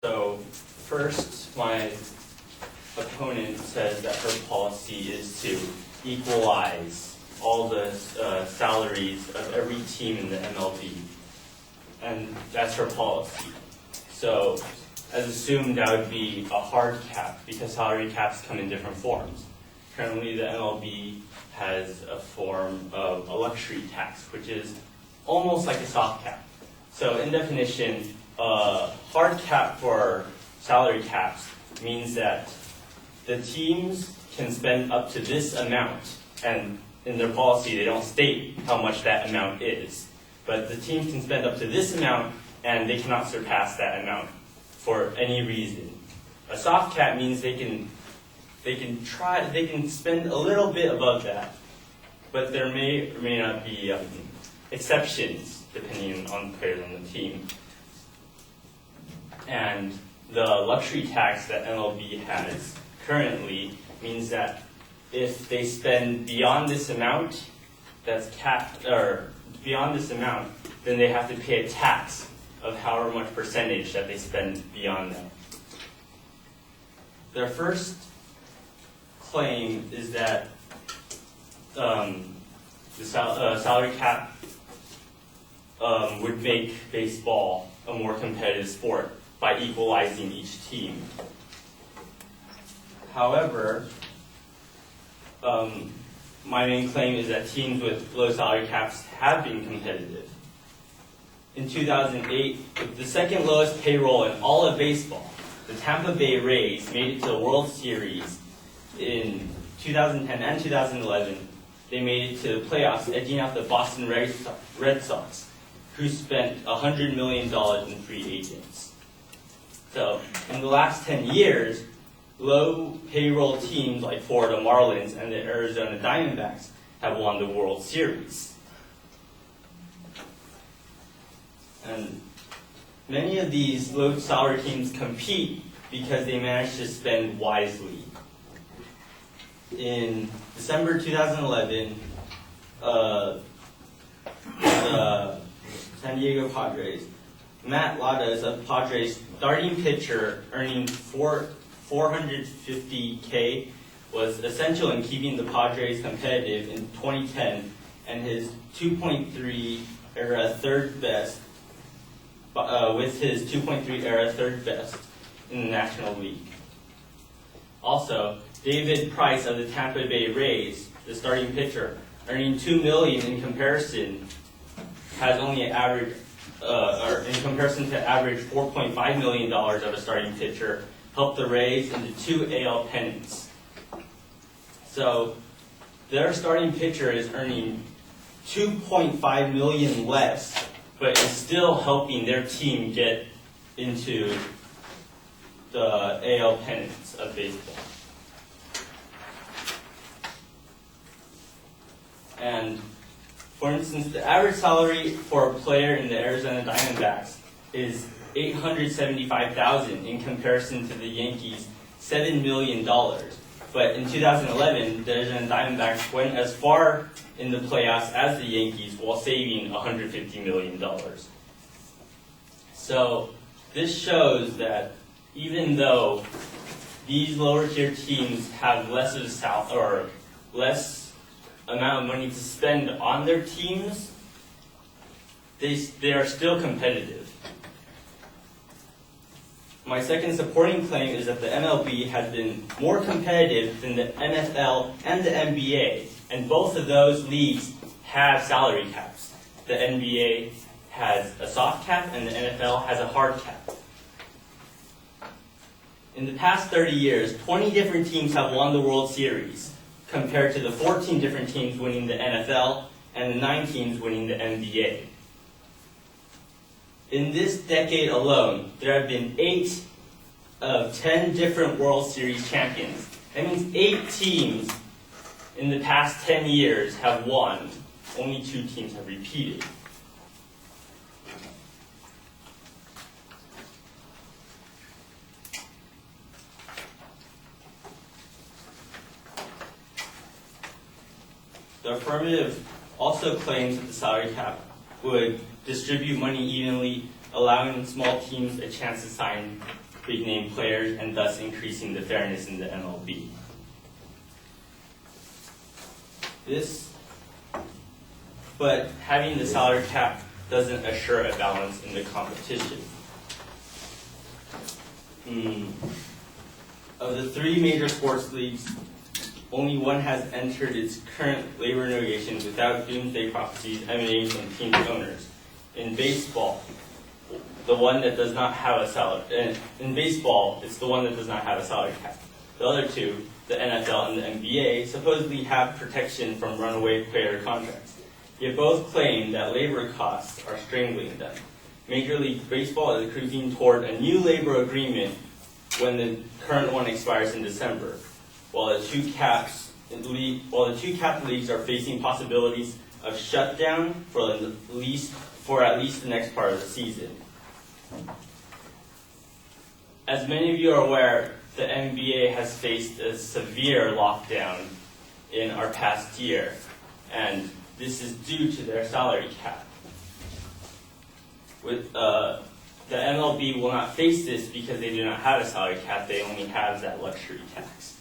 So first, my opponent says that her policy is to equalize all the salaries of every team in the MLB. And that's her policy. So as assumed, that would be a hard cap because salary caps come in different forms. Currently, the MLB has a form of a luxury tax, which is almost like a soft cap. So in definition, a hard cap for salary caps means that the teams can spend up to this amount, and in their policy they don't state how much that amount is. But the teams can spend up to this amount, and they cannot surpass that amount for any reason. A soft cap means they can spend a little bit above that, but there may or may not be exceptions depending on the players on the team. And the luxury tax that MLB has currently means that if they spend beyond this amount that's capped, or beyond this amount, then they have to pay a tax of however much percentage that they spend beyond that. Their first claim is that the salary cap would make baseball a more competitive sport by equalizing each team. However, my main claim is that teams with low salary caps have been competitive. In 2008, with the second lowest payroll in all of baseball, the Tampa Bay Rays made it to the World Series in 2010 and 2011. They made it to the playoffs, edging out the Boston Red Sox, who spent $100 million in free agents. So, in the last 10 years, low payroll teams like Florida Marlins and the Arizona Diamondbacks have won the World Series. And many of these low salary teams compete because they manage to spend wisely. In December 2011, the San Diego Padres, Matt Ladas, a Padres starting pitcher earning $450K, was essential in keeping the Padres competitive in 2010, and his 2.3 era third best, with his 2.3 era third best in the National League. Also, David Price of the Tampa Bay Rays, the starting pitcher, earning $2 million in comparison, has only an average, in comparison to average $4.5 million of a starting pitcher, helped the Rays into 2 AL pennants. So their starting pitcher is earning $2.5 million less, but is still helping their team get into the AL pennants of baseball. And for instance, the average salary for a player in the Arizona Diamondbacks is $875,000 in comparison to the Yankees' $7 million. But in 2011, the Arizona Diamondbacks went as far in the playoffs as the Yankees while saving $150 million. So this shows that even though these lower tier teams have less of less amount of money to spend on their teams, they are still competitive. My second supporting claim is that the MLB has been more competitive than the NFL and the NBA, and both of those leagues have salary caps. The NBA has a soft cap and the NFL has a hard cap. In the past 30 years, 20 different teams have won the World Series, compared to the 14 different teams winning the NFL and the 9 teams winning the NBA. In this decade alone, there have been 8 of 10 different World Series champions. That means 8 teams in the past 10 years have won. Only 2 teams have repeated. The affirmative also claims that the salary cap would distribute money evenly, allowing small teams a chance to sign big-name players and thus increasing the fairness in the MLB. But having the salary cap doesn't assure a balance in the competition. Of the three major sports leagues, only one has entered its current labor negotiations without doomsday prophecies emanating from team owners. In baseball, the one that does not have a salary. In baseball, it's the one that does not have a salary cap. The other two, the NFL and the NBA, supposedly have protection from runaway player contracts. Yet both claim that labor costs are strangling them. Major League Baseball is cruising toward a new labor agreement when the current one expires in December, while the two capped leagues are facing possibilities of shutdown for at least the next part of the season. As many of you are aware, the NBA has faced a severe lockdown in our past year, and this is due to their salary cap. The MLB will not face this because they do not have a salary cap, they only have that luxury tax.